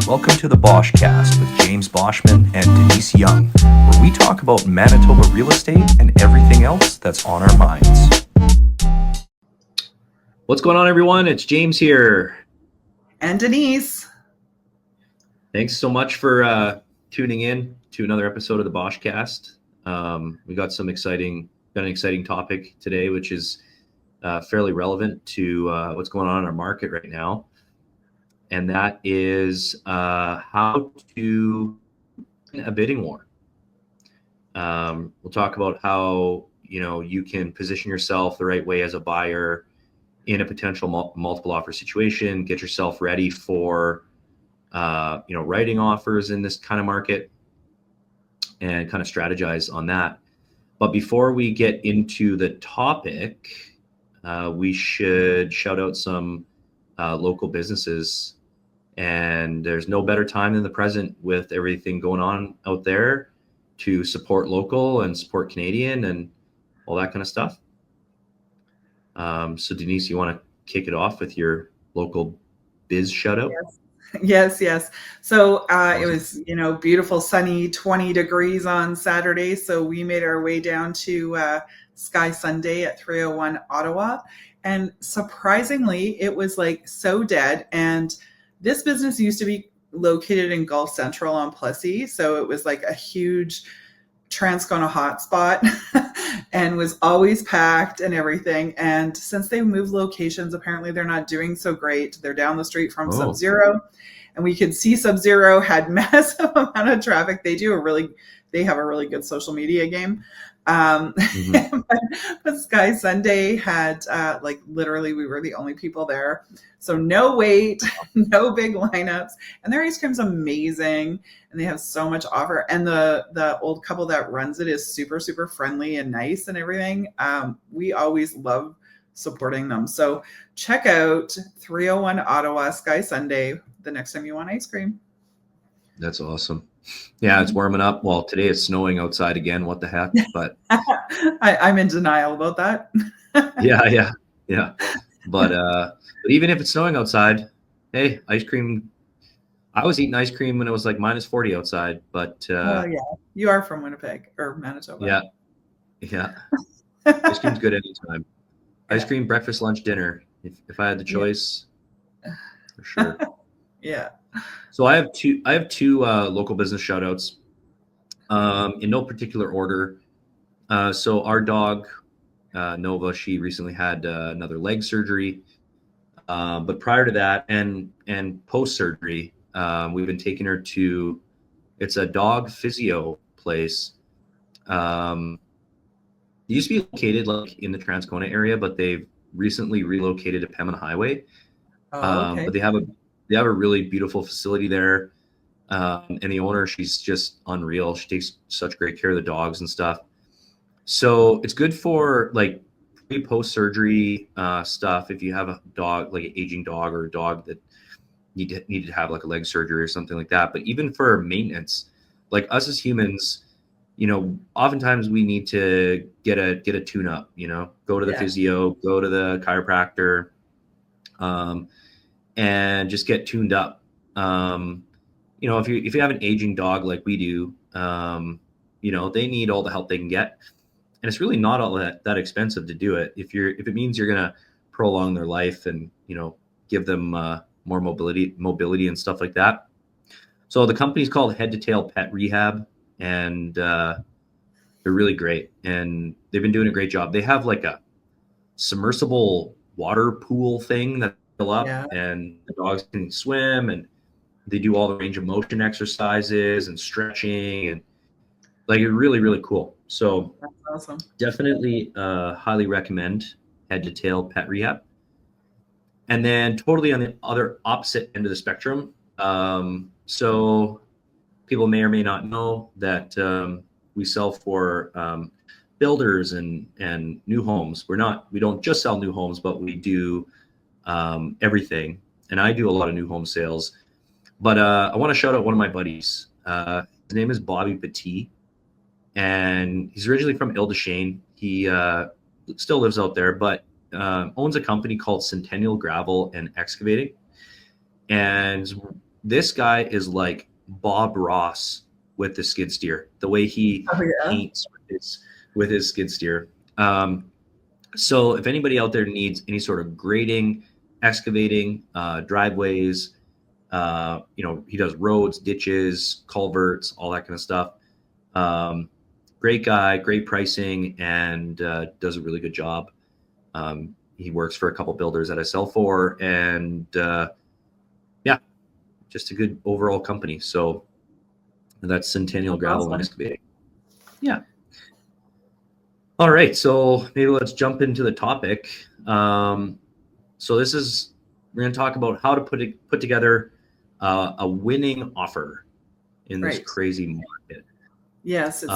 Welcome to the BOSCHCAST with James Boschman and Denise Young, where we talk about Manitoba real estate and everything else that's on our minds. What's going on, everyone? It's James here. And Denise. Thanks so much for tuning in to another episode of the BOSCHCAST. We got an exciting topic today, which is fairly relevant to what's going on in our market right now. And that is how to win a bidding war. We'll talk about how you can position yourself the right way as a buyer in a potential multiple offer situation. Get yourself ready for writing offers in this kind of market, and kind of strategize on that. But before we get into the topic, we should shout out some local businesses. And there's no better time than the present with everything going on out there to support local and support Canadian and all that kind of stuff. So Denise, you want to kick it off with your local biz shout out? Yes. So it was, beautiful, sunny, 20 degrees on Saturday. So we made our way down to Sky Sunday at 301 Ottawa. And surprisingly, it was like so dead. And this business used to be located in Gulf Central on Plessy. So it was like a huge Transcona hotspot and was always packed and everything. And since they moved locations, apparently they're not doing so great. They're down the street from Sub-Zero, and we could see Sub-Zero had massive amount of traffic. They have a really good social media game. But Sky Sunday had literally we were the only people there. So no wait, no big lineups, and their ice cream's amazing, and they have so much offer. And the old couple that runs it is super, super friendly and nice and everything. We always love supporting them. So check out 301 Ottawa Sky Sunday the next time you want ice cream. That's awesome. Yeah, it's warming up. Well, today it's snowing outside again. What the heck? But I'm in denial about that. Yeah. But even if it's snowing outside, hey, ice cream. I was eating ice cream when it was like minus 40 outside. But yeah, you are from Winnipeg or Manitoba. Yeah. Ice cream's good anytime. Ice cream, breakfast, lunch, dinner. If I had the choice, for sure. Yeah. So I have two local business shout outs in no particular order. So our dog, Nova, she recently had another leg surgery. But prior to that and post-surgery, we've been taking her to, it's a dog physio place. It used to be located like in the Transcona area, but they've recently relocated to Pembina Highway. Okay. But they have a really beautiful facility there. And the owner, she's just unreal. She takes such great care of the dogs and stuff. So it's good for like pre-post surgery stuff. If you have a dog, like an aging dog or a dog that needed to have like a leg surgery or something like that. But even for maintenance, like us as humans, oftentimes we need to get a tune up, go to the physio, go to the chiropractor, and just get tuned up. If you have an aging dog like we do, they need all the help they can get. And it's really not all that expensive to do it. If it means you're going to prolong their life and, give them more mobility and stuff like that. So the company's called Head to Tail Pet Rehab, and they're really great. And they've been doing a great job. They have like a submersible water pool thing that fill up, and the dogs can swim, and they do all the range of motion exercises and stretching, and like it's really, really cool. So that's awesome. Definitely highly recommend Head to Tail Pet Rehab. And then totally on the other opposite end of the spectrum. So people may or may not know that we sell for builders and new homes. We don't just sell new homes, but we do everything. And I do a lot of new home sales. But I want to shout out one of my buddies. His name is Bobby Petit, and he's originally from Ile-des-Chênes. He still lives out there, but owns a company called Centennial Gravel and Excavating. And this guy is like Bob Ross with the skid steer, the way he Oh, yeah. paints with his skid steer. So if anybody out there needs any sort of grading, excavating, driveways, he does roads, ditches, culverts, all that kind of stuff. Great guy, great pricing, and does a really good job. He works for a couple builders that I sell for, and just a good overall company. So that's Centennial Gravel Awesome. and Excavating. Yeah. All right, so maybe let's jump into the topic. So we're going to talk about how to put together a winning offer in this crazy market. Yes, it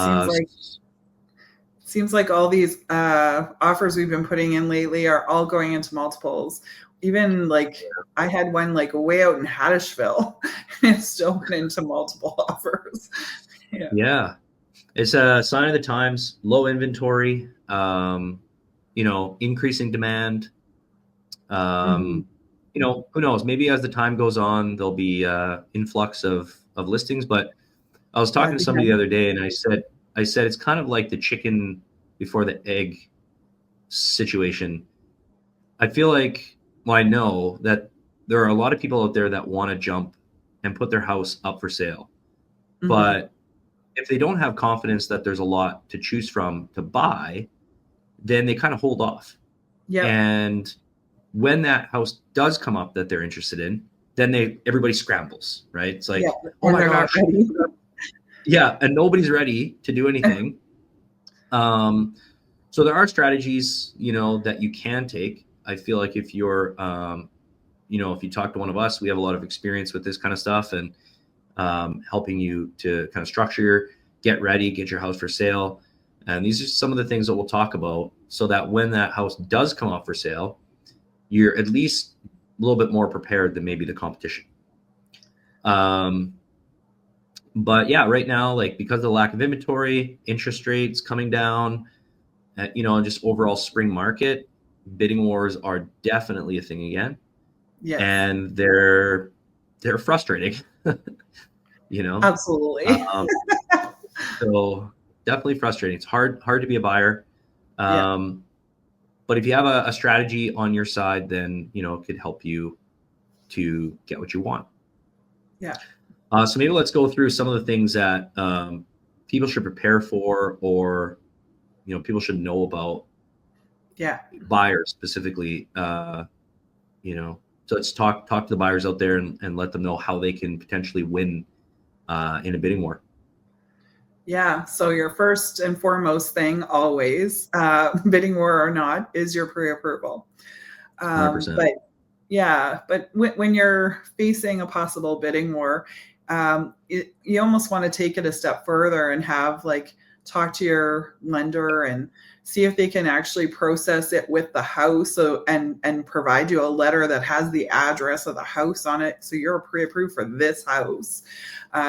seems like all these offers we've been putting in lately are all going into multiples. Even like I had one like way out in Haddishville, and it still went into multiple offers. Yeah. It's a sign of the times, low inventory, increasing demand. Who knows? Maybe as the time goes on, there'll be influx of listings. But I was talking to somebody the other day, and I said it's kind of like the chicken before the egg situation. I feel like, well, I know that there are a lot of people out there that want to jump and put their house up for sale, but if they don't have confidence that there's a lot to choose from to buy, then they kind of hold off. Yeah. And when that house does come up that they're interested in, then everybody scrambles, right? It's like, oh my gosh. Yeah, and nobody's ready to do anything. So there are strategies, that you can take. I feel like if you're, if you talk to one of us, we have a lot of experience with this kind of stuff, and helping you to kind of structure, get ready, get your house for sale. And these are some of the things that we'll talk about, so that when that house does come up for sale, you're at least a little bit more prepared than maybe the competition. But yeah, right now, like, because of the lack of inventory, interest rates coming down, and just overall spring market, bidding wars are definitely a thing again. Yes. And they're frustrating. Absolutely. So definitely frustrating. It's hard to be a buyer. But if you have a strategy on your side, then, it could help you to get what you want. Yeah. So maybe let's go through some of the things that people should prepare for, or, people should know about. Yeah. Buyers specifically, so let's talk to the buyers out there and let them know how they can potentially win in a bidding war. Yeah. So your first and foremost thing always, bidding war or not, is your pre-approval. 100%. But when you're facing a possible bidding war, you almost want to take it a step further and have talk to your lender and see if they can actually process it with the house, and provide you a letter that has the address of the house on it, so you're pre-approved for this house.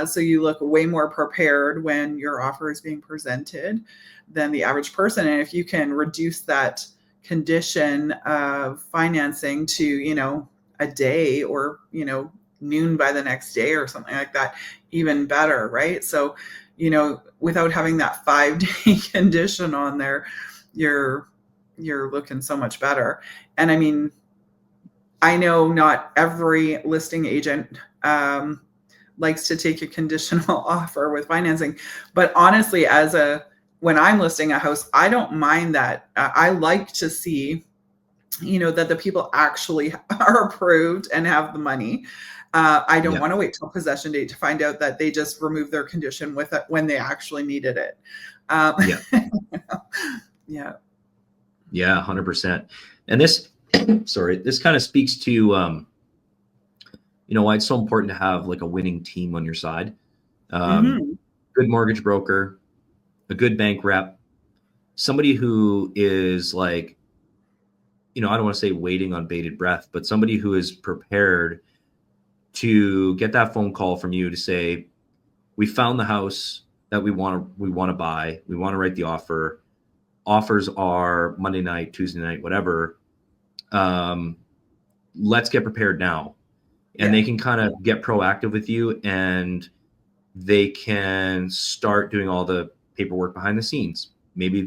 So you look way more prepared when your offer is being presented than the average person. And if you can reduce that condition of financing to, a day, or, noon by the next day or something like that, even better, right? So, without having that 5-day condition on there, you're looking so much better. And I mean, I know not every listing agent likes to take a conditional offer with financing, but honestly, when I'm listing a house, I don't mind that. I like to see, that the people actually are approved and have the money. I don't want to wait till possession date to find out that they just removed their condition with it when they actually needed it. Yeah. 100%. And this, this kind of speaks to, why it's so important to have a winning team on your side. Good mortgage broker, a good bank rep, somebody who is I don't want to say waiting on bated breath, but somebody who is prepared to get that phone call from you to say, we found the house that we want to buy. We want to write the offer. Offers are Monday night, Tuesday night, whatever. Let's get prepared now. and they can kind of get proactive with you, and they can start doing all the paperwork behind the scenes. Maybe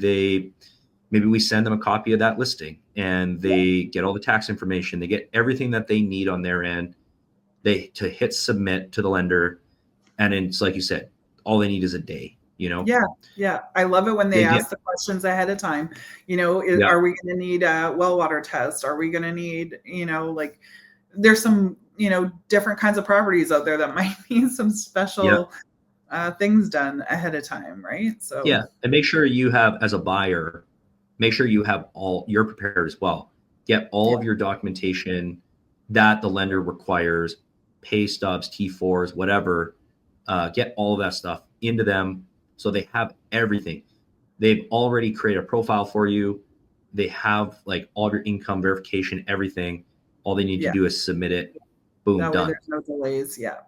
we send them a copy of that listing, and they get all the tax information. They get everything that they need on their end. To hit submit to the lender, and it's like you said, all they need is a day. Yeah. I love it when they ask the questions ahead of time. Are we going to need a well water test? Are we going to need, like, there's some, different kinds of properties out there that might need some special things done ahead of time, right? So and make sure you have, as a buyer, you're prepared as well. Get all of your documentation that the lender requires, pay stubs, T4s, whatever. Get all of that stuff into them so they have everything. They've already created a profile for you. They have like all of your income verification, everything. All they need to do is submit it. Boom, that way done. There's no delays. Yeah.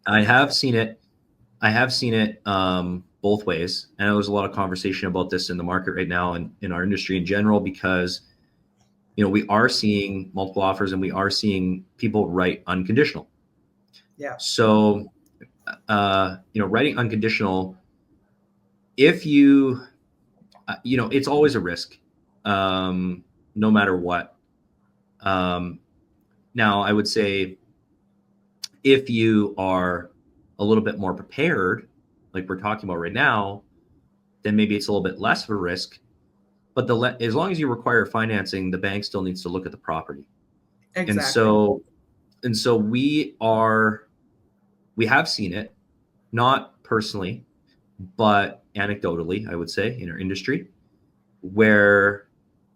I have seen it both ways. And there's a lot of conversation about this in the market right now and in our industry in general, because we are seeing multiple offers and we are seeing people write unconditional. Yeah. So, writing unconditional, if you, it's always a risk, no matter what. Now, I would say if you are a little bit more prepared, like we're talking about right now, then maybe it's a little bit less of a risk. But as long as you require financing, the bank still needs to look at the property. Exactly. And so we have seen it, not personally, but anecdotally, I would say, in our industry, where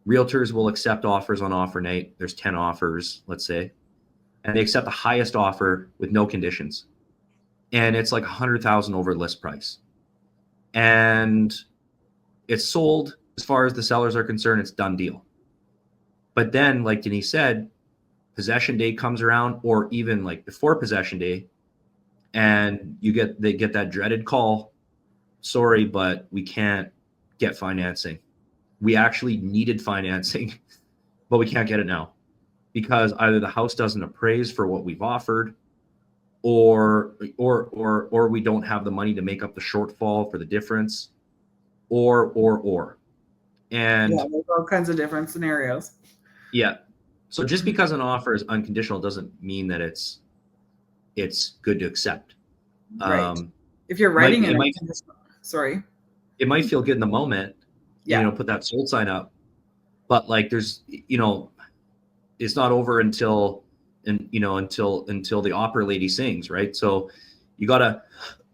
realtors will accept offers on offer night. There's 10 offers, let's say, and they accept the highest offer with no conditions. And it's like 100,000 over list price. And it's sold. As far as the sellers are concerned, it's done deal. But then, like Denise said, possession day comes around, or even like before possession day, and they get that dreaded call. Sorry, but we can't get financing. We actually needed financing, but we can't get it now because either the house doesn't appraise for what we've offered, or we don't have the money to make up the shortfall for the difference, or. And there's all kinds of different scenarios. Yeah. So just because an offer is unconditional doesn't mean that it's good to accept. Right. If you're writing it might feel good in the moment. Put that sold sign up, but like there's it's not over until the opera lady sings, right? So you gotta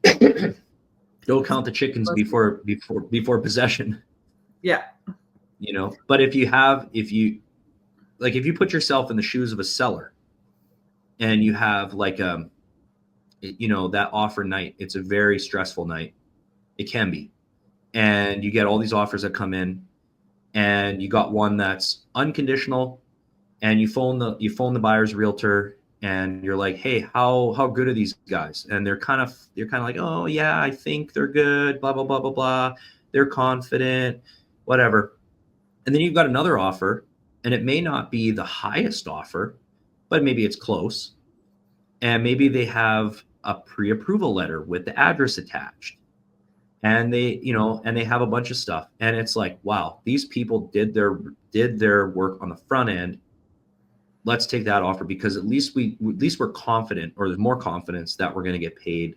don't count the chickens before possession. Yeah. But if you put yourself in the shoes of a seller and you have like that offer night, it's a very stressful night. It can be. And you get all these offers that come in, and you got one that's unconditional, and you phone the buyer's realtor and you're like, hey, how good are these guys? And they're kind of like, oh yeah, I think they're good, blah, blah, blah, blah, blah. They're confident, whatever. And then you've got another offer, and it may not be the highest offer, but maybe it's close. And maybe they have a pre-approval letter with the address attached. And they have a bunch of stuff. And it's like, wow, these people did their work on the front end. Let's take that offer because at least we're confident, or there's more confidence that we're going to get paid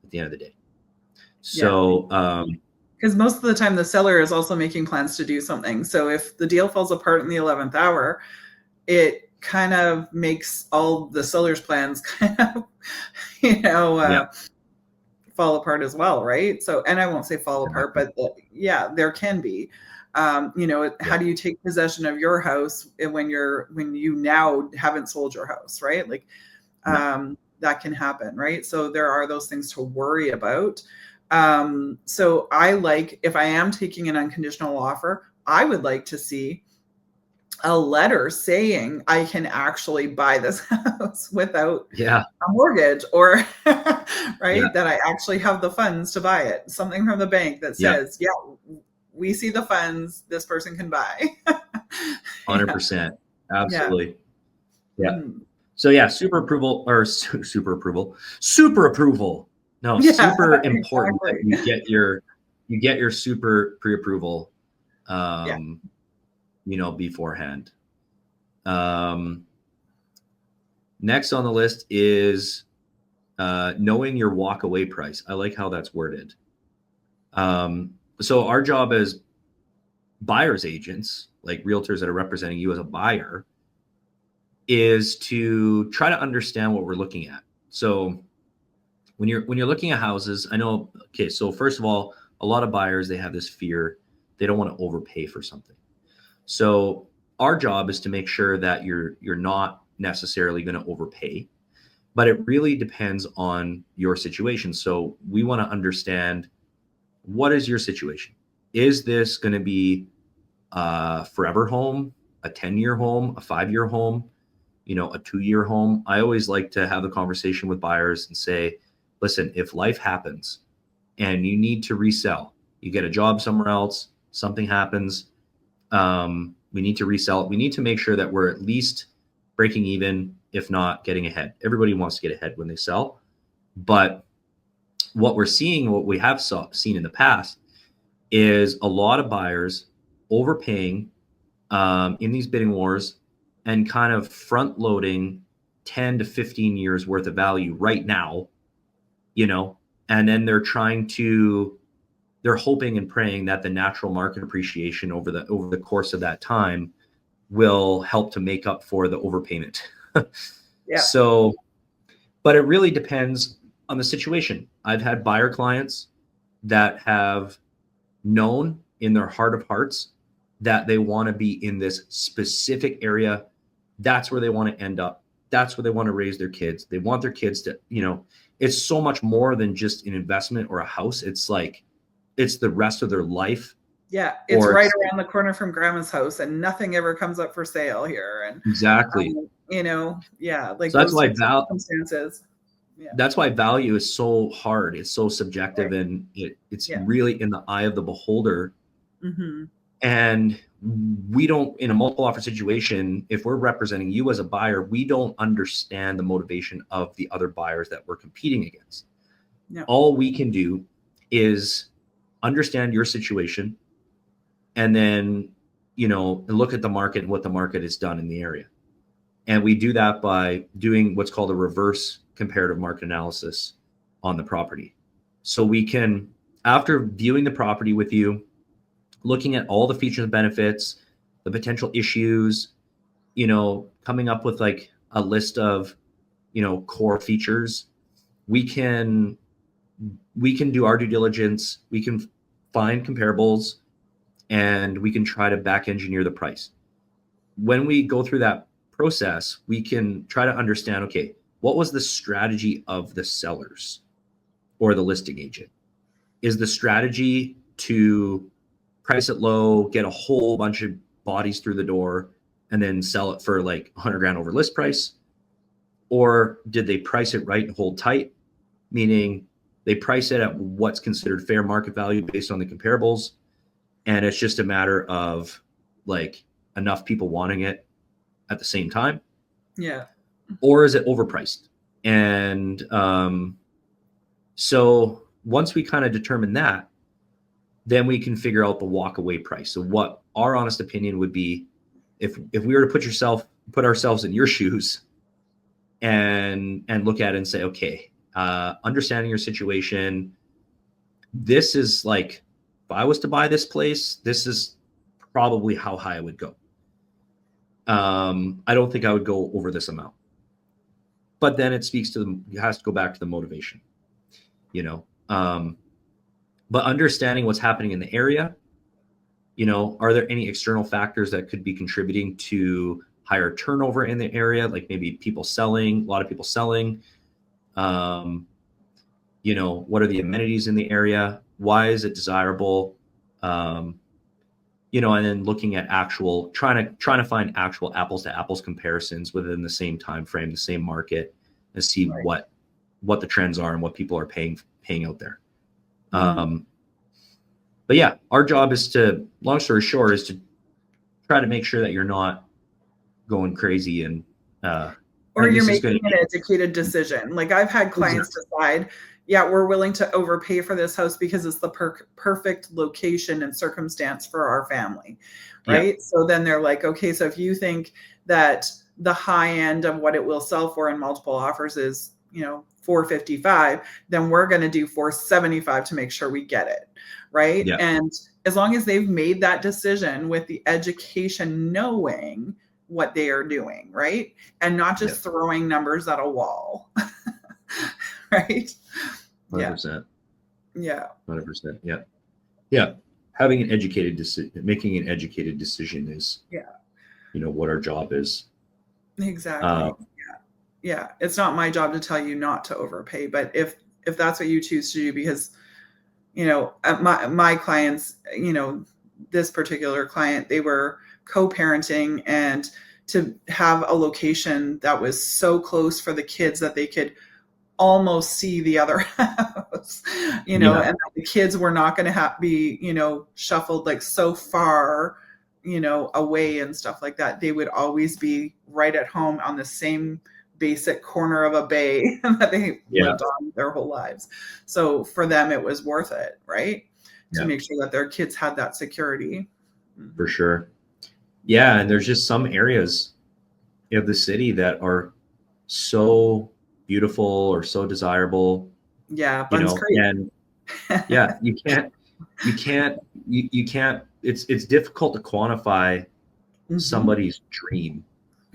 at the end of the day. So, because most of the time the seller is also making plans to do something. So if the deal falls apart in the 11th hour, it kind of makes all the seller's plans kind of, fall apart as well, right? So, and I won't say fall apart, but there can be. How do you take possession of your house when you now haven't sold your house, right? Like that can happen, right? So there are those things to worry about. So if I am taking an unconditional offer, I would like to see a letter saying I can actually buy this house without a mortgage, or that I actually have the funds to buy it. Something from the bank that says, we see the funds, this person can buy. 100%. Absolutely. Yeah. So yeah, super approval or super approval. No, Yeah, super important that exactly. you get your super pre-approval, Yeah. beforehand. Um, Next on the list is knowing your walk away price. I like how that's worded. So our job as buyer's agents, like realtors that are representing you as a buyer, is to try to understand what we're looking at. So when you're looking at houses, I know, okay, so first of all, a lot of buyers, they have this fear, they don't want to overpay for something. So our job is to make sure that you're not necessarily going to overpay, but it really depends on your situation. So we want to understand, what is your situation? Is this going to be a forever home, a 10-year home, a 5-year home, a 2-year home? I always like to have a conversation with buyers and say, listen, if life happens and you need to resell, you get a job somewhere else, something happens, we need to resell it. We need to make sure that we're at least breaking even, if not getting ahead. Everybody wants to get ahead when they sell. But what we have seen in the past is a lot of buyers overpaying in these bidding wars and kind of front loading 10 to 15 years worth of value right now, and then they're hoping and praying that the natural market appreciation over the course of that time will help to make up for the overpayment. Yeah. So, but it really depends on the situation. I've had buyer clients that have known in their heart of hearts that they want to be in this specific area. That's where they want to end up. That's where they want to raise their kids. They want their kids to, it's so much more than just an investment or a house. It's like, it's the rest of their life. Yeah, it's right around the corner from grandma's house and nothing ever comes up for sale here. And, exactly. Yeah, like So those types of circumstances. Yeah. That's why value is so hard. It's so subjective, right. And it's really in the eye of the beholder. Mm-hmm. And we don't, in a multiple offer situation, if we're representing you as a buyer, we don't understand the motivation of the other buyers that we're competing against. No. All we can do is understand your situation and then, look at the market and what the market has done in the area. And we do that by doing what's called a reverse comparative market analysis on the property. So we can, after viewing the property with you, looking at all the features and benefits, the potential issues, coming up with like a list of, core features, we can do our due diligence. We can find comparables and we can try to back engineer the price. When we go through that process, we can try to understand, okay, what was the strategy of the sellers or the listing agent? Is the strategy to price it low, get a whole bunch of bodies through the door, and then sell it for like 100 grand over list price? Or did they price it right and hold tight? Meaning they price it at what's considered fair market value based on the comparables. And it's just a matter of like enough people wanting it at the same time. Yeah. Or is it overpriced? And so once we kind of determine that, then we can figure out the walk away price. So what our honest opinion would be, if we were to put ourselves in your shoes and look at it and say, okay, understanding your situation, this is like, if I was to buy this place, this is probably how high I would go. I don't think I would go over this amount. But then it has to go back to the motivation, but understanding what's happening in the area, are there any external factors that could be contributing to higher turnover in the area? Like maybe a lot of people selling, what are the amenities in the area? Why is it desirable? And then looking at trying to find actual apples to apples comparisons within the same time frame, the same market, and see right. what the trends are and what people are paying out there. Mm-hmm. But yeah, our job is to, long story short, is to try to make sure that you're not going crazy and Or And you're this is making going to an educated decision. Like I've had clients decide, yeah, we're willing to overpay for this house because it's the perfect location and circumstance for our family, right? So then they're like, okay, so if you think that the high end of what it will sell for in multiple offers is, 455, then we're going to do 475 to make sure we get it, right? Yeah. And as long as they've made that decision with the education knowing what they are doing, right? And not just throwing numbers at a wall. Right? 100%. Yeah. 100%. Yeah. Yeah. Having an educated decision, making an educated decision is, what our job is. Exactly. Yeah. It's not my job to tell you not to overpay, but if that's what you choose to do, because, my clients, this particular client, they were co-parenting, and to have a location that was so close for the kids that they could almost see the other house, and the kids were not going to be, shuffled like so far, away and stuff like that. They would always be right at home on the same basic corner of a bay that they lived on their whole lives. So for them, it was worth it, right? To make sure that their kids had that security. For sure. Yeah. And there's just some areas of the city that are so beautiful or so desirable. Yeah. Bunn's Creek. And you can't, it's difficult to quantify somebody's dream.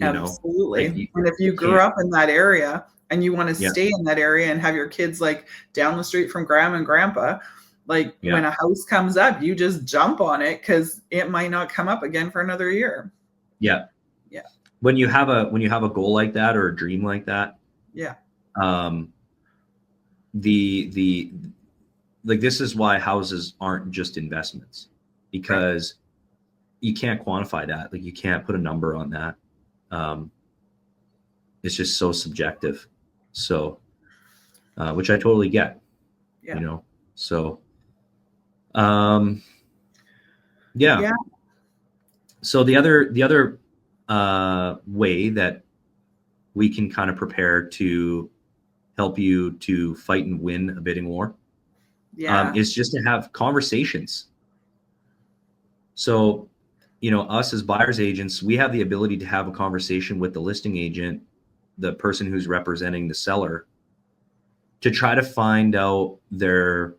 Absolutely. And if you grew up in that area and you want to stay in that area and have your kids like down the street from grandma and grandpa, like when a house comes up, you just jump on it because it might not come up again for another year. Yeah. Yeah. When you have a goal like that or a dream like that, this is why houses aren't just investments, because you can't quantify that. Like you can't put a number on that. It's just so subjective. So, which I totally get, so, So the other way that we can kind of prepare to help you to fight and win a bidding war is just to have conversations. So, us as buyer's agents, we have the ability to have a conversation with the listing agent, the person who's representing the seller, to try to find out their,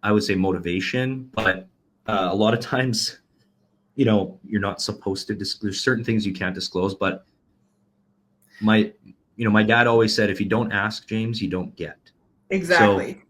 I would say, motivation. But a lot of times, you're not supposed to disclose certain things. You can't disclose. But my dad always said, if you don't ask, James, you don't get. Exactly. So,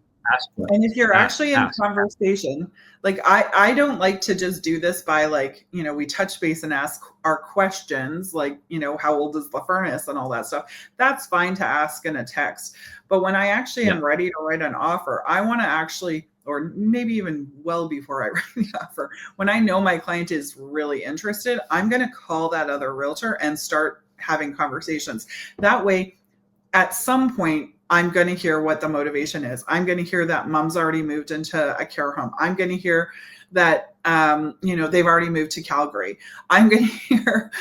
and if you're actually in conversation, like I don't like to just do this by like, we touch base and ask our questions, like, how old is the furnace and all that stuff. That's fine to ask in a text. But when I actually am ready to write an offer, I want to actually, or maybe even well before I write the offer, when I know my client is really interested, I'm going to call that other realtor and start having conversations. That way, at some point, I'm going to hear what the motivation is. I'm going to hear that mom's already moved into a care home. I'm going to hear that, they've already moved to Calgary. I'm going to hear,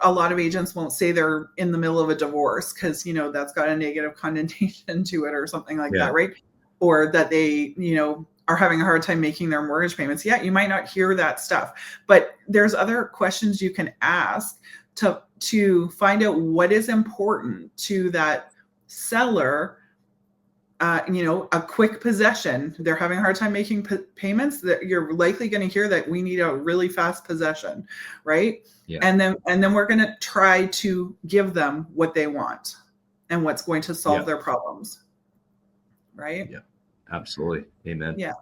a lot of agents won't say they're in the middle of a divorce because, that's got a negative connotation to it or something like that, right? Or that they, are having a hard time making their mortgage payments. Yeah, you might not hear that stuff, but there's other questions you can ask to find out what is important to that seller. A quick possession. They're having a hard time making payments. That you're likely going to hear that we need a really fast possession, right? Yeah. And then we're going to try to give them what they want and what's going to solve their problems, right? Yeah, absolutely. Amen. Yeah.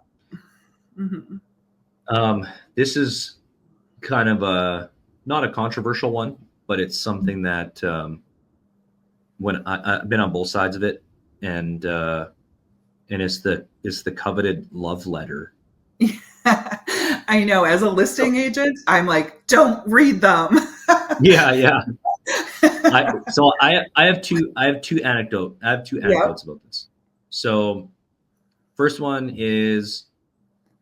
Mm-hmm. This is kind of not a controversial one, but it's something that when I've been on both sides of it, and it's the coveted love letter. I know. As a listing agent, I'm like, don't read them. Yeah. I have two anecdotes about this. So first one is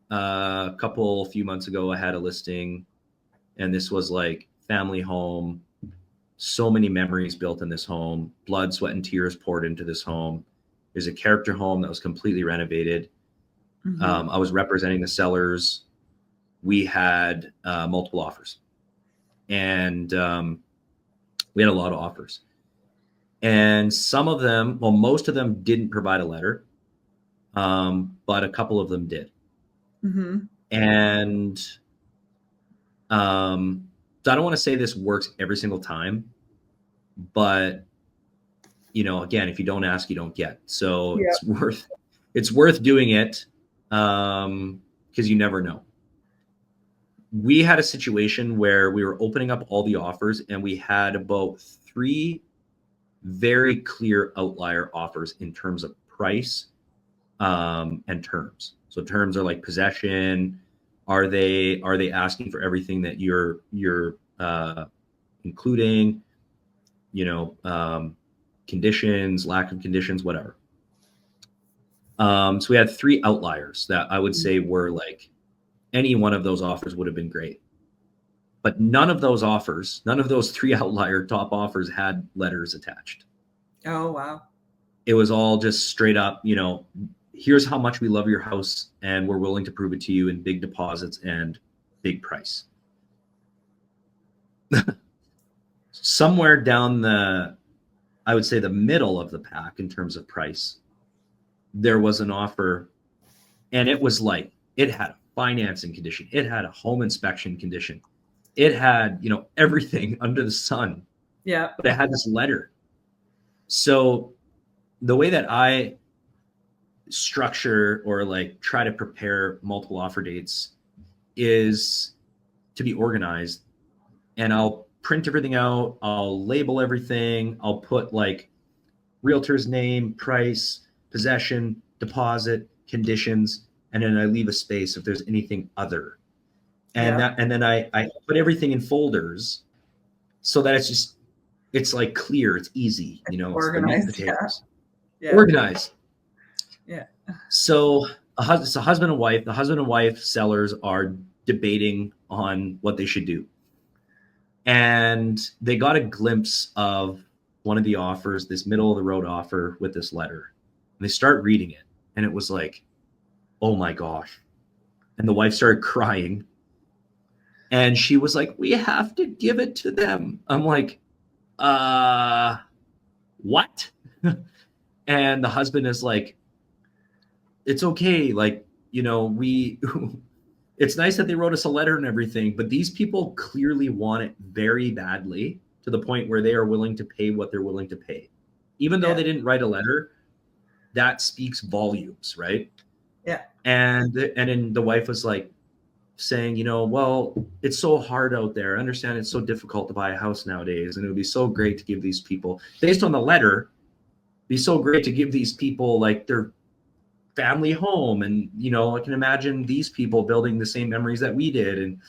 a few months ago, I had a listing, and this was like family home, so many memories built in this home, blood, sweat, and tears poured into this home. There's a character home that was completely renovated. I was representing the sellers. We had multiple offers, and we had a lot of offers. And some of them, well, most of them didn't provide a letter, but a couple of them did. And so I don't want to say this works every single time, but again, if you don't ask, you don't get. So it's worth doing it, because you never know. We had a situation where we were opening up all the offers, and we had about 3 very clear outlier offers in terms of price, and terms. So terms are like possession. Are they asking for everything that you're including? Conditions, lack of conditions, whatever. So we had 3 outliers that I would say were like, any one of those offers would have been great. But none of those 3 outlier top offers had letters attached. Oh, wow. It was all just straight up, here's how much we love your house and we're willing to prove it to you in big deposits and big price. Somewhere down I would say the middle of the pack in terms of price, there was an offer, and it was like, it had a financing condition. It had a home inspection condition. It had, everything under the sun. Yeah. But it had this letter. So the way that I structure or like try to prepare multiple offer dates is to be organized, and I'll print everything out. I'll label everything. I'll put like realtor's name, price, possession, deposit, conditions, and then I leave a space if there's anything other. And then I put everything in folders so that it's like clear, it's easy, organized. Organized. Yeah. So it's a husband and wife. The husband and wife sellers are debating on what they should do. And they got a glimpse of one of the offers, this middle of the road offer with this letter. And they start reading it. And it was like, oh my gosh. And the wife started crying. And she was like, we have to give it to them. I'm like, what? And the husband is like, it's okay. Like, it's nice that they wrote us a letter and everything, but these people clearly want it very badly to the point where they are willing to pay what they're willing to pay. Even though they didn't write a letter, that speaks volumes, right? Yeah. And then the wife was like saying, well, it's so hard out there. I understand it's so difficult to buy a house nowadays. And it would be so great to give these people, based on the letter, be so great to give these people like their family home. And, I can imagine these people building the same memories that we did.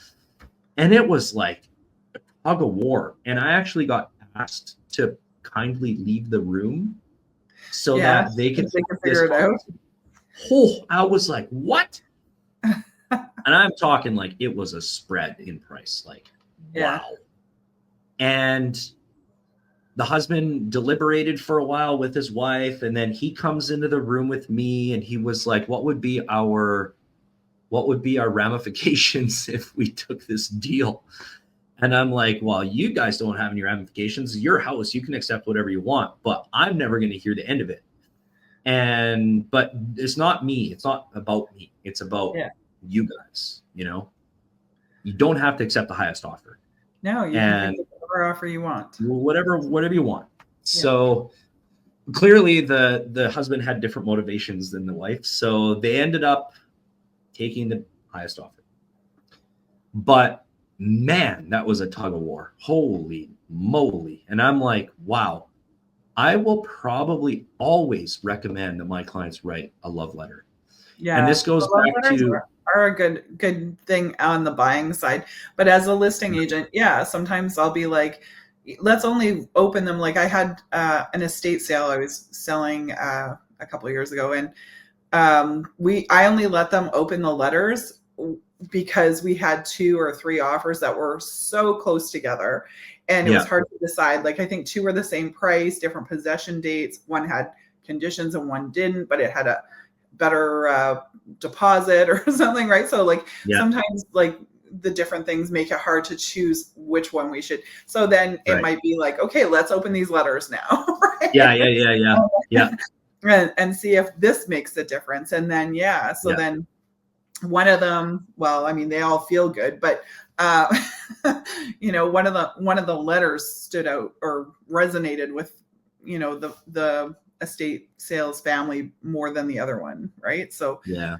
And it was like a tug of war. And I actually got asked to kindly leave the room so that they could figure it out. Oh, I was like, what? And I'm talking like it was a spread in price. Like, wow. And the husband deliberated for a while with his wife, and then he comes into the room with me, and he was like, what would be our ramifications if we took this deal? And I'm like, well, you guys don't have any ramifications. It's your house. You can accept whatever you want, but I'm never going to hear the end of it. But it's not me. It's not about me. It's about you guys, You don't have to accept the highest offer. No, you can take whatever offer you want. Whatever you want. Yeah. So clearly the husband had different motivations than the wife. So they ended up taking the highest offer. But man, that was a tug of war. Holy moly. And I'm like, wow, I will probably always recommend that my clients write a love letter. Yeah. And this goes back to are a good thing on the buying side. But as a listing agent, sometimes I'll be like, let's only open them. Like I had an estate sale I was selling a couple of years ago, and I only let them open the letters because we had 2 or 3 offers that were so close together, and it was Yeah. hard to decide. Like, I think 2 were the same price, different possession dates. One had conditions and one didn't, but it had a better deposit or something, right? So like Yeah. sometimes like the different things make it hard to choose which one we should. So then it Right. might be like, okay, let's open these letters now, right? Yeah. And see if this makes a difference. And then then one of them, well, I mean, they all feel good, but one of the letters stood out or resonated with the estate sales family more than the other one, right? So Yeah.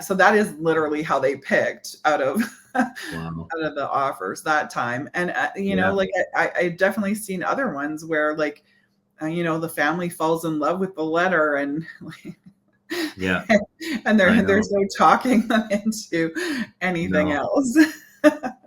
so that is literally how they picked out of Wow. out of the offers that time. And Yeah. like I definitely seen other ones where like the family falls in love with the letter and Yeah. and I know. there's no talking them into anything No. else.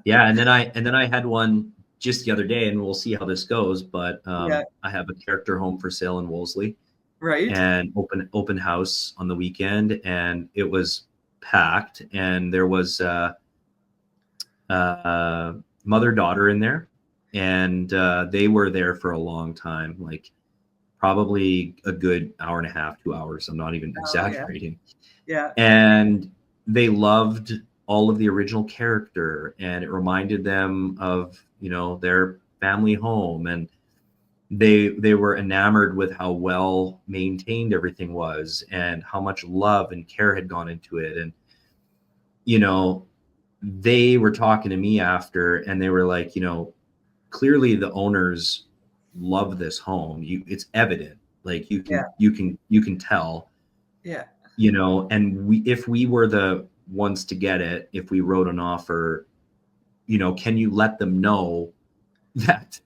Yeah. And then I had one just the other day, and we'll see how this goes. But Yeah. I have a character home for sale in Wolseley, Right. and open house on the weekend, and it was packed, and there was mother-daughter in there, and they were there for a long time, like probably a good hour and a half, 2 hours. I'm not even exaggerating. Yeah. And they loved all of the original character, and it reminded them of their family home, and they were enamored with how well maintained everything was and how much love and care had gone into it. And they were talking to me after, and they were like, clearly the owners love this home. It's evident, like you can tell. Yeah. And if we were the ones to get it, if we wrote an offer, can you let them know that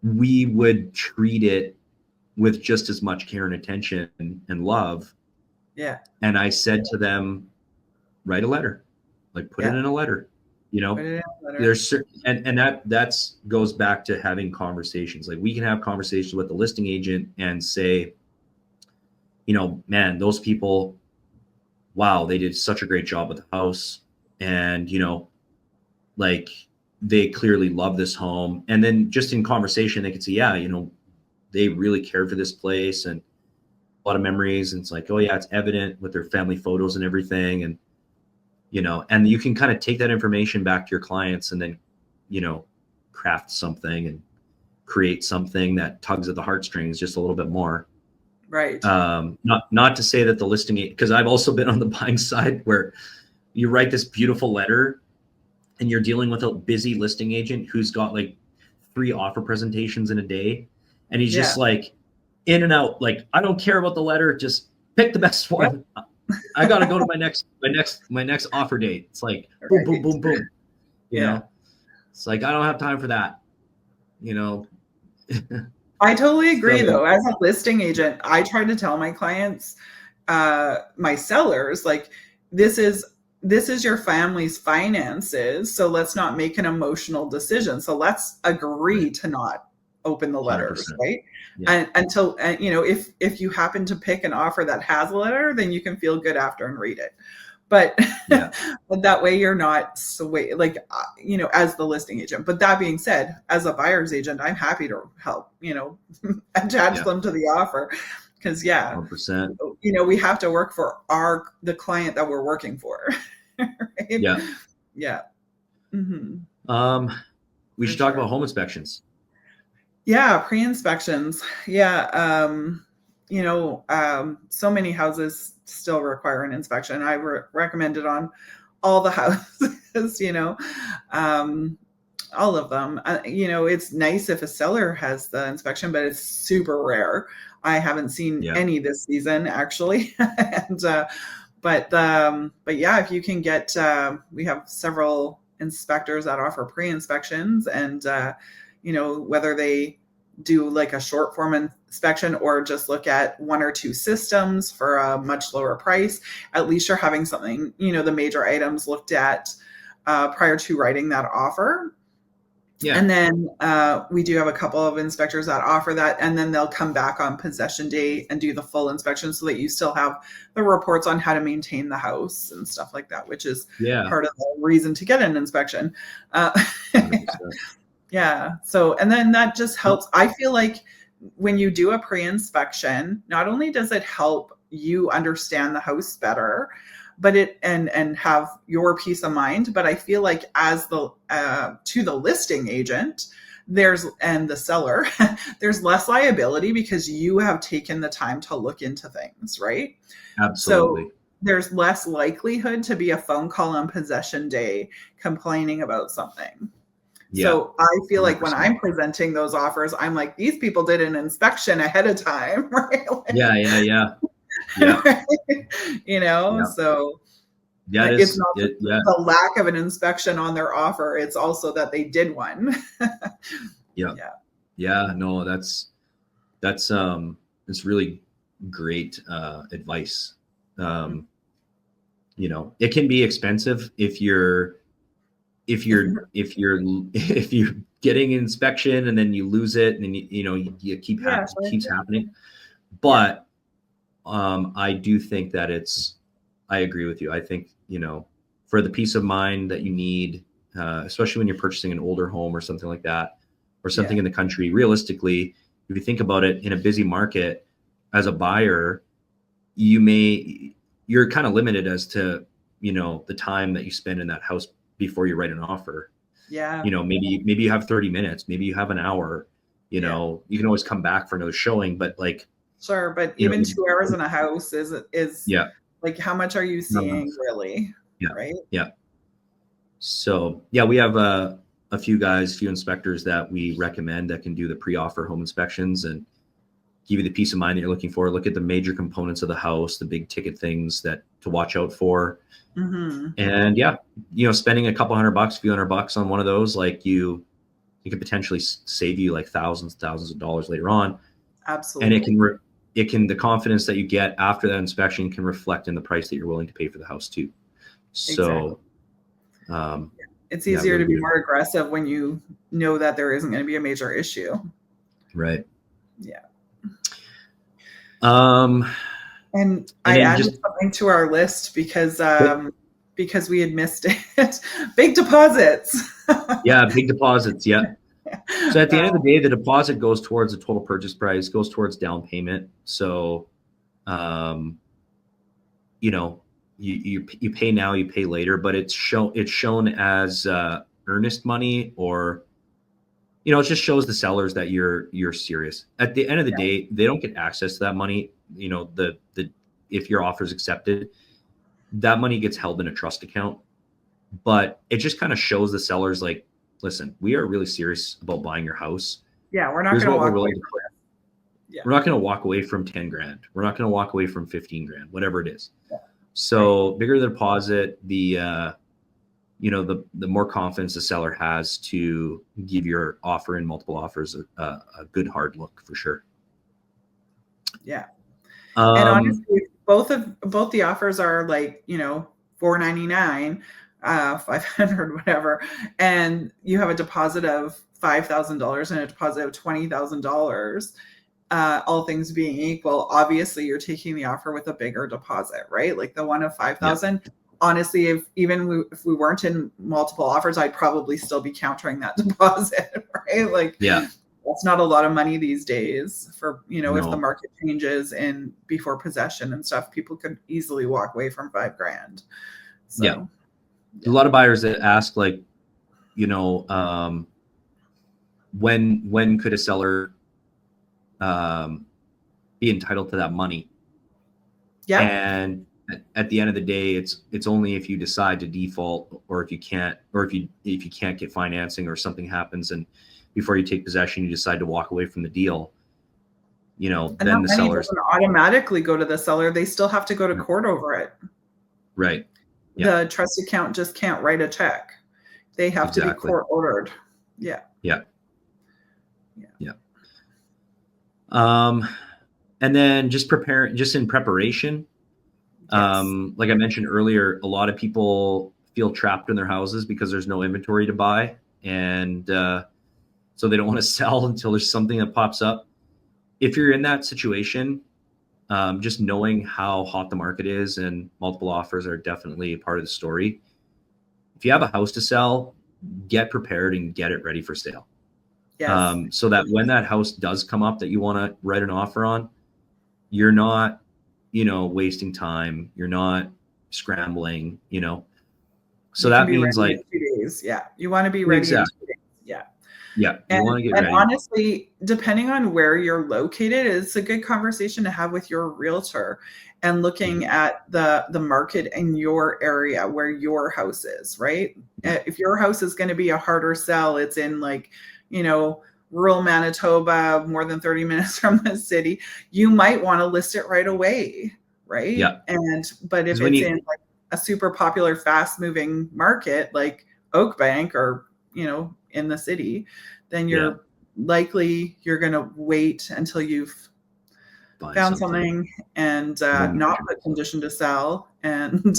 we would treat it with just as much care and attention and love? Yeah. And I said to them, write a letter, like put it in a letter, Put it in a letter. there's and that's goes back to having conversations. Like we can have conversations with the listing agent and say, man, those people, wow, they did such a great job with the house. And, like they clearly love this home. And then just in conversation, they could say, yeah, they really cared for this place and a lot of memories. And it's like, oh yeah, it's evident with their family photos and everything. And, and you can kind of take that information back to your clients and then, craft something and create something that tugs at the heartstrings just a little bit more. Right. Not to say that the listing, because I've also been on the buying side where you write this beautiful letter and you're dealing with a busy listing agent who's got like 3 offer presentations in a day. And he's just like in and out. Like, I don't care about the letter. Just pick the best one. I got to go to my next offer date. It's like, boom, boom, boom, boom. You know, it's like, I don't have time for that. I totally agree, though. As a listing agent, I try to tell my clients, my sellers, like, this is your family's finances, so let's not make an emotional decision. So let's agree to not open the letters, 100%. right? Yeah. And until if you happen to pick an offer that has a letter, then you can feel good after and read it. But but that way you're not as the listing agent. But that being said, as a buyer's agent, I'm happy to help, attach them to the offer. Because 100%. We have to work for the client that we're working for. Right? Yeah. Mm-hmm. We should talk about home inspections. Yeah, pre-inspections. Yeah. So many houses still require an inspection. I recommend it on all the houses, all of them. It's nice if a seller has the inspection, but it's super rare. I haven't seen any this season, actually. And but if you can get, we have several inspectors that offer pre-inspections, and whether they do like a short form inspection or just look at 1 or 2 systems for a much lower price, at least you're having something, the major items looked at prior to writing that offer. Yeah. And then we do have a couple of inspectors that offer that, and then they'll come back on possession day and do the full inspection so that you still have the reports on how to maintain the house and stuff like that, which is Yeah. part of the reason to get an inspection. 100%. Yeah. So, and then that just helps. I feel like when you do a pre-inspection, not only does it help you understand the house better, but it and have your peace of mind, but I feel like as the to the listing agent, and the seller, there's less liability because you have taken the time to look into things, right? Absolutely. So there's less likelihood to be a phone call on possession day complaining about something. Yeah. So I feel like when 100%. I'm presenting those offers, I'm like, these people did an inspection ahead of time, right? Like, Yeah. you know, Yeah. so Yeah. it's not Yeah. the lack of an inspection on their offer. It's also that they did one. Yeah. No, that's it's really great advice. You know, it can be expensive if you're getting an inspection and then you lose it and then you keep keeps happening. But I do think that I agree with you. I think, for the peace of mind that you need, especially when you're purchasing an older home or something like that, or something in the country, realistically, if you think about it, in a busy market as a buyer, you're kind of limited as to, the time that you spend in that house before you write an offer. Yeah. Maybe you have 30 minutes, maybe you have an hour, you can always come back for another showing, but like, sure. But even 2 hours in a house is like, how much are you seeing really? Yeah. Right. Yeah. So we have a few inspectors that we recommend that can do the pre-offer home inspections and give you the peace of mind that you're looking for. Look at the major components of the house, the big ticket things that to watch out for. Mm-hmm. And spending a couple $100, few $100 on one of those, like you could potentially save you like thousands of dollars later on. Absolutely. And it can the confidence that you get after that inspection can reflect in the price that you're willing to pay for the house too. So it's easier really to be more aggressive when you know that there isn't going to be a major issue. Right. Yeah. And I added something to our list because we had missed it. Big deposits. Yeah, big deposits. Yeah. So at the end of the day, the deposit goes towards the total purchase price, goes towards down payment. So, you pay now, you pay later, but it's shown as earnest money, or it just shows the sellers that you're serious. At the end of the day, they don't get access to that money. If your offer is accepted, that money gets held in a trust account, but it just kind of shows the sellers like, listen, we are really serious about buying your house. Yeah, we're not going to walk away from it. We're not going to walk away from 10 grand. We're not going to walk away from 15 grand, whatever it is. Yeah. So bigger the deposit, the more confidence the seller has to give your offer and multiple offers a good hard look for sure. Yeah. And honestly, both the offers are like, $499, $500, whatever. And you have a deposit of $5,000 and a deposit of $20,000. All things being equal, obviously you're taking the offer with a bigger deposit, right? Like the one of 5,000. Yeah. Honestly, if we weren't in multiple offers, I'd probably still be countering that deposit, right? Like, that's not a lot of money these days for, if the market changes and before possession and stuff, people could easily walk away from $5,000. So, a lot of buyers that ask like, when could a seller be entitled to that money? Yeah. And at the end of the day, it's only if you decide to default, or if you can't get financing, or something happens and before you take possession, you decide to walk away from the deal, and then the seller doesn't automatically go to the seller. They still have to go to court over it. Right. Yeah. The trust account just can't write a check. They have to be court ordered. Yeah. Yeah. And then just in preparation, like I mentioned earlier, a lot of people feel trapped in their houses because there's no inventory to buy. and so they don't want to sell until there's something that pops up. If you're in that situation, just knowing how hot the market is and multiple offers are definitely a part of the story. If you have a house to sell, get prepared and get it ready for sale. Yes. So that when that house does come up that you want to write an offer on, you're not, wasting time. You're not scrambling, So You can that be means ready like, in 2 days. Yeah. You want to be ready in exactly. 2 days. Yeah. Yeah. You And, want to get and ready. honestly, depending on where you're located, it's a good conversation to have with your realtor and looking at the market in your area where your house is, right? If your house is going to be a harder sell, it's in like, rural Manitoba, more than 30 minutes from the city, you might want to list it right away, right? Yeah. But if it's in like a super popular, fast moving market like Oak Bank or, in the city, then you're going to wait until you've found something and not put condition to sell and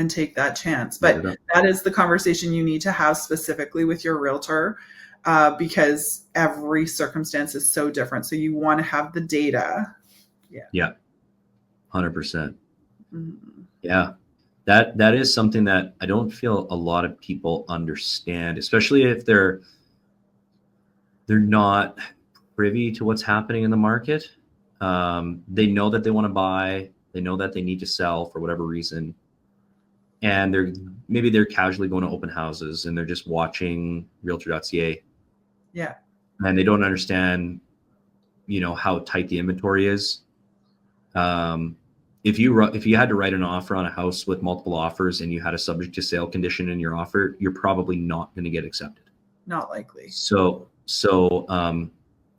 take that chance. But that is the conversation you need to have specifically with your realtor, because every circumstance is so different. So you want to have the data. Yeah. 100%. Mm-hmm. Yeah. That is something that I don't feel a lot of people understand, especially if they're not privy to what's happening in the market. They know that they want to buy, they know that they need to sell for whatever reason. And they're casually going to open houses and they're just watching realtor.ca. Yeah. And they don't understand, how tight the inventory is. If you had to write an offer on a house with multiple offers and you had a subject to sale condition in your offer, you're probably not going to get accepted. Not likely. So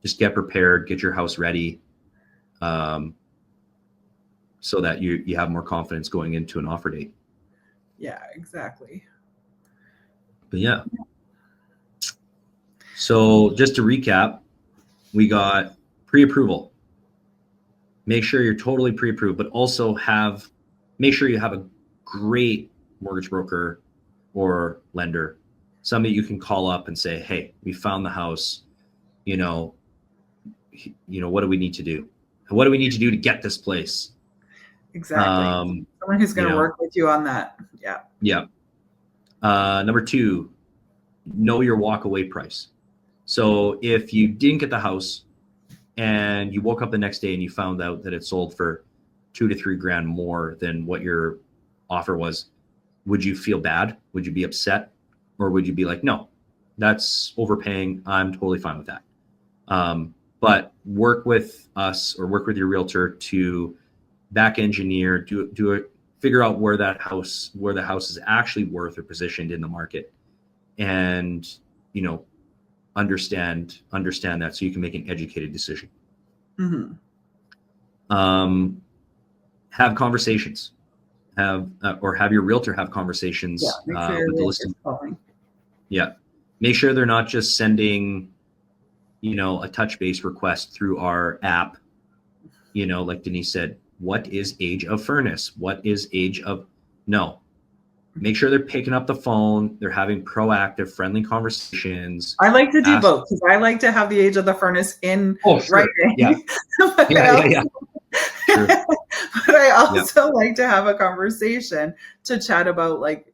just get prepared, get your house ready, so that you have more confidence going into an offer date. Yeah, exactly. But yeah. So just to recap, we got pre-approval. Make sure you're totally pre-approved, but also make sure you have a great mortgage broker or lender, somebody you can call up and say, hey, we found the house, what do we need to do? What do we need to do to get this place? Exactly. Someone who's going to work with you on that. Yeah. Yeah. Number 2, know your walk away price. So if you didn't get the house and you woke up the next day and you found out that it sold for $2,000 to $3,000 more than what your offer was, would you feel bad? Would you be upset? Or would you be like, no, that's overpaying. I'm totally fine with that. But work with us or work with your realtor to back engineer, figure out where the house is actually worth or positioned in the market, and understand that so you can make an educated decision. Mm-hmm. Have conversations. Have your realtor have conversations with the listing. Yeah, make sure they're not just sending, a touch base request through our app. Like Denise said, what is age of furnace? What is age of no? Make sure they're picking up the phone. They're having proactive, friendly conversations. I like to do both because I like to have the age of the furnace in writing. Yeah. Yeah. But I also like to have a conversation to chat about, like,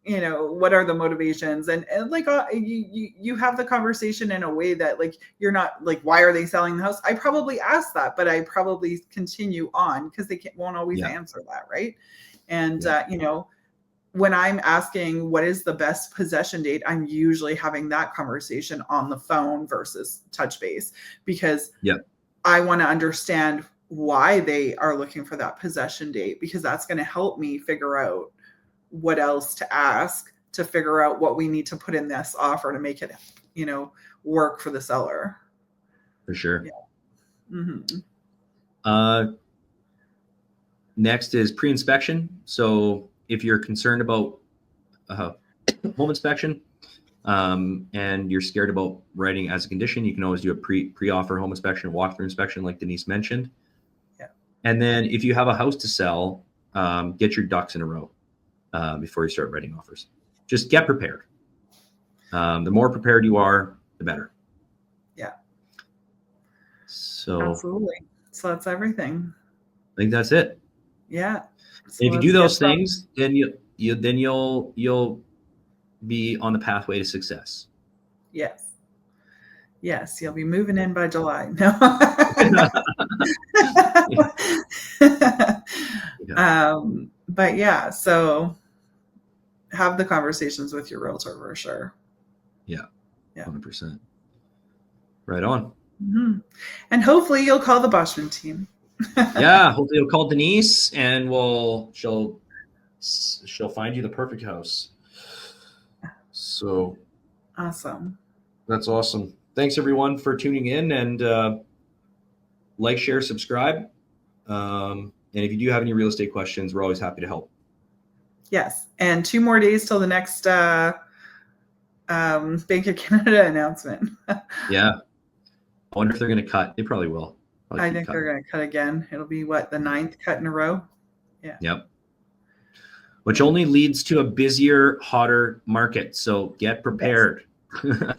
what are the motivations, and like you have the conversation in a way that, like, you're not like, why are they selling the house? I probably ask that, but I probably continue on because they won't always answer that, right? And when I'm asking what is the best possession date, I'm usually having that conversation on the phone versus touch base, because I want to understand why they are looking for that possession date, because that's going to help me figure out what else to ask, to figure out what we need to put in this offer to make it, work for the seller. For sure. Yeah. Mm-hmm. Next is pre-inspection. So if you're concerned about home inspection, and you're scared about writing as a condition, you can always do a pre-offer home inspection, walkthrough inspection, like Denise mentioned. Yeah. And then if you have a house to sell, get your ducks in a row before you start writing offers. Just get prepared. The more prepared you are, the better. Yeah. So Absolutely. So that's everything. I think that's it. Yeah. So And if you do let's those get things, then you'll be on the pathway to success. Yes. Yes. You'll be moving in by July. No. But yeah, so have the conversations with your realtor for sure. Yeah. Yeah. 100%. Right on. Mm-hmm. And hopefully you'll call the Boschman team. Yeah. Hopefully you'll call Denise and she'll find you the perfect house. So Awesome. that's awesome. Thanks everyone for tuning in, and like, share, subscribe. And if you do have any real estate questions, we're always happy to help. Yes. And 2 more days till the next Bank of Canada announcement. Yeah. I wonder if they're going to cut. They probably will. I think they're going to cut again. It'll be what, the 9th cut in a row? Yeah. Yep. Which only leads to a busier, hotter market. So get prepared. Yes.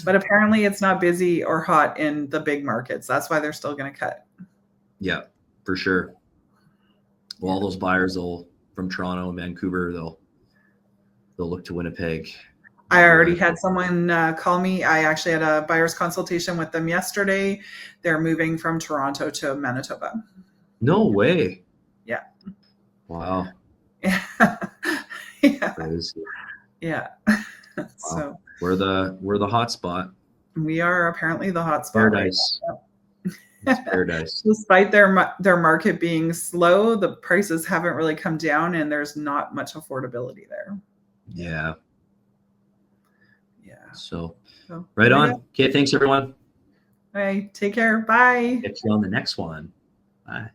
But apparently it's not busy or hot in the big markets. That's why they're still going to cut. Yeah, for sure. Well, all those buyers from Toronto and Vancouver, they'll look to Winnipeg. I already had someone call me. I actually had a buyer's consultation with them yesterday. They're moving from Toronto to Manitoba. No way. Yeah. Wow. Yeah. Crazy. Yeah. Wow. So we're the hot spot. We are apparently the hot spot. Paradise. Right? It's paradise. Despite their market being slow, the prices haven't really come down, and there's not much affordability there. Yeah. Yeah. So right on. Okay. Thanks everyone. All right. Take care. Bye. Catch you on the next one. Bye.